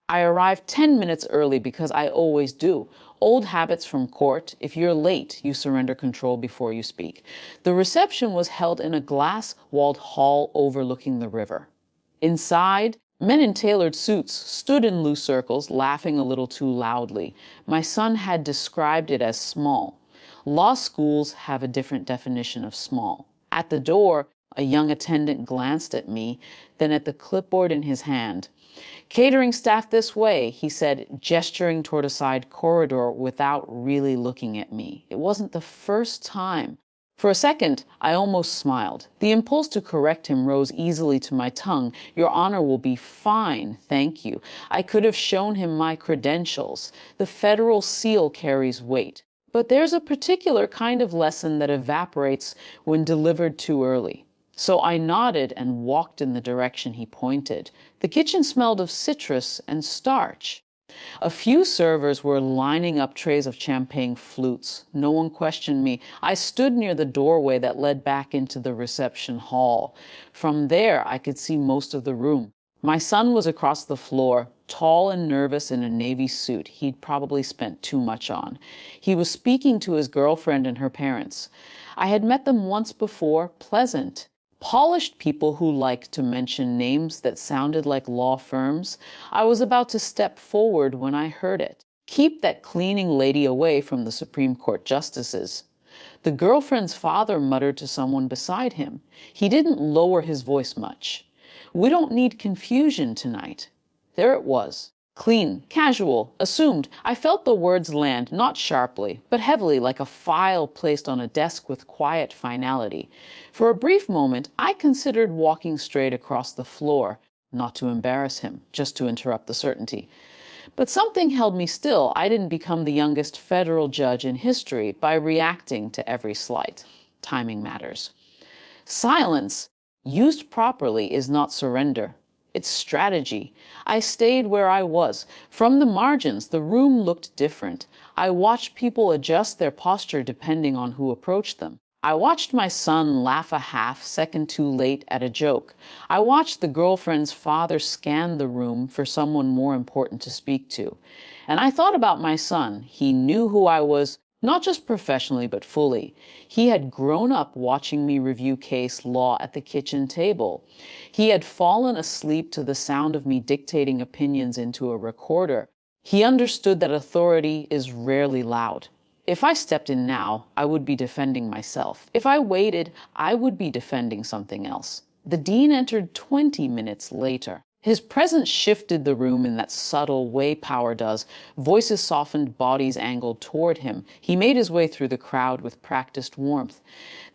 I arrived 10 minutes early because I always do. Old habits from court. If you're late, you surrender control before you speak. The reception was held in a glass-walled hall overlooking the river. Inside, men in tailored suits stood in loose circles, laughing a little too loudly. My son had described it as small. Law schools have a different definition of small. At the door, a young attendant glanced at me, then at the clipboard in his hand. "Catering staff this way," he said, gesturing toward a side corridor without really looking at me. It wasn't the first time. For a second, I almost smiled. The impulse to correct him rose easily to my tongue. "Your Honor will be fine, thank you." I could have shown him my credentials. The federal seal carries weight. But there's a particular kind of lesson that evaporates when delivered too early. So I nodded and walked in the direction he pointed. The kitchen smelled of citrus and starch. A few servers were lining up trays of champagne flutes. No one questioned me. I stood near the doorway that led back into the reception hall. From there, I could see most of the room. My son was across the floor, tall and nervous in a navy suit he'd probably spent too much on. He was speaking to his girlfriend and her parents. I had met them once before, pleasant. Polished people who liked to mention names that sounded like law firms. I was about to step forward when I heard it. "Keep that cleaning lady away from the Supreme Court justices." The girlfriend's father muttered to someone beside him. He didn't lower his voice much. "We don't need confusion tonight." There it was. Clean, casual, assumed. I felt the words land, not sharply, but heavily, like a file placed on a desk with quiet finality. For a brief moment, I considered walking straight across the floor, not to embarrass him, just to interrupt the certainty. But something held me still. I didn't become the youngest federal judge in history by reacting to every slight. Timing matters. Silence, used properly, is not surrender. It's strategy. I stayed where I was. From the margins, the room looked different. I watched people adjust their posture depending on who approached them. I watched my son laugh a half second too late at a joke. I watched the girlfriend's father scan the room for someone more important to speak to. And I thought about my son. He knew who I was, not just professionally, but fully. He had grown up watching me review case law at the kitchen table. He had fallen asleep to the sound of me dictating opinions into a recorder. He understood that authority is rarely loud. If I stepped in now, I would be defending myself. If I waited, I would be defending something else. The dean entered 20 minutes later. His presence shifted the room in that subtle way power does. Voices softened, bodies angled toward him. He made his way through the crowd with practiced warmth.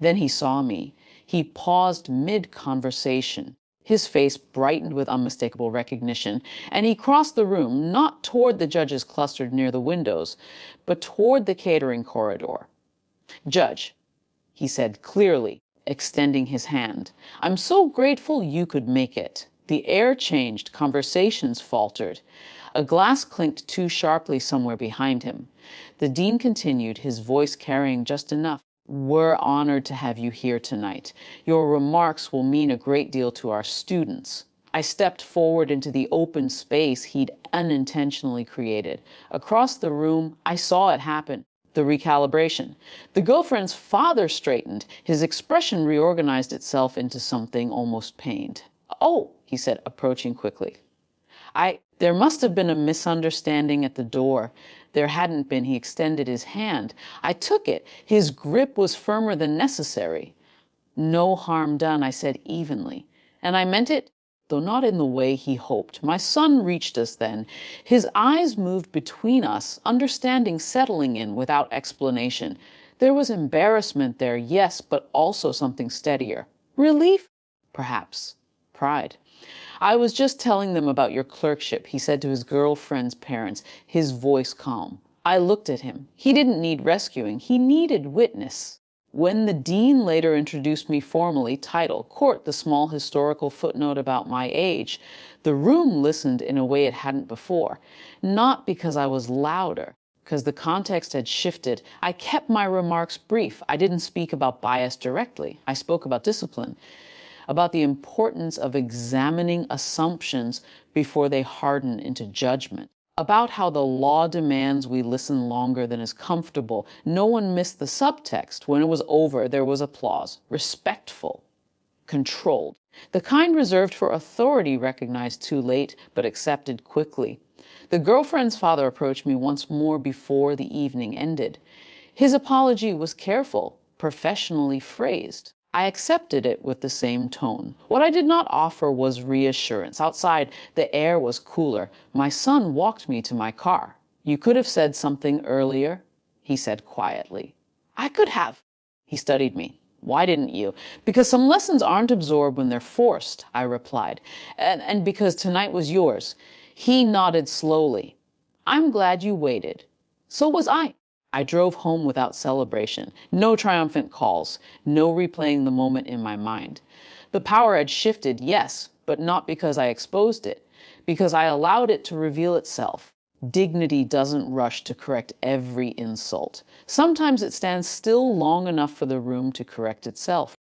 Then he saw me. He paused mid-conversation. His face brightened with unmistakable recognition, and he crossed the room, not toward the judges clustered near the windows, but toward the catering corridor. "Judge," he said clearly, extending his hand, "I'm so grateful you could make it." The air changed, conversations faltered. A glass clinked too sharply somewhere behind him. The dean continued, his voice carrying just enough. "We're honored to have you here tonight. Your remarks will mean a great deal to our students." I stepped forward into the open space he'd unintentionally created. Across the room, I saw it happen. The recalibration. The girlfriend's father straightened. His expression reorganized itself into something almost pained. "Oh," he said, approaching quickly. There must have been a misunderstanding at the door. There hadn't been. He extended his hand. I took it. His grip was firmer than necessary. "No harm done," I said evenly. And I meant it, though not in the way he hoped. My son reached us then. His eyes moved between us, understanding settling in without explanation. There was embarrassment there, yes, but also something steadier. Relief? Perhaps. Pride. "I was just telling them about your clerkship," he said to his girlfriend's parents, his voice calm. I looked at him. He didn't need rescuing. He needed witness. When the dean later introduced me formally, title, court, the small historical footnote about my age, the room listened in a way it hadn't before. Not because I was louder, because the context had shifted. I kept my remarks brief. I didn't speak about bias directly. I spoke about discipline. about the importance of examining assumptions before they harden into judgment, about how the law demands we listen longer than is comfortable. No one missed the subtext. When it was over, there was applause, respectful, controlled, the kind reserved for authority, recognized too late, but accepted quickly. The girlfriend's father approached me once more before the evening ended. His apology was careful, professionally phrased. I accepted it with the same tone. What I did not offer was reassurance. Outside, the air was cooler. My son walked me to my car. "You could have said something earlier," he said quietly. "I could have." He studied me. "Why didn't you?" "Because some lessons aren't absorbed when they're forced," I replied. And because tonight was yours." He nodded slowly. "I'm glad you waited." So was I. I drove home without celebration. No triumphant calls. No replaying the moment in my mind. The power had shifted, yes, but not because I exposed it. Because I allowed it to reveal itself. Dignity doesn't rush to correct every insult. Sometimes it stands still long enough for the room to correct itself.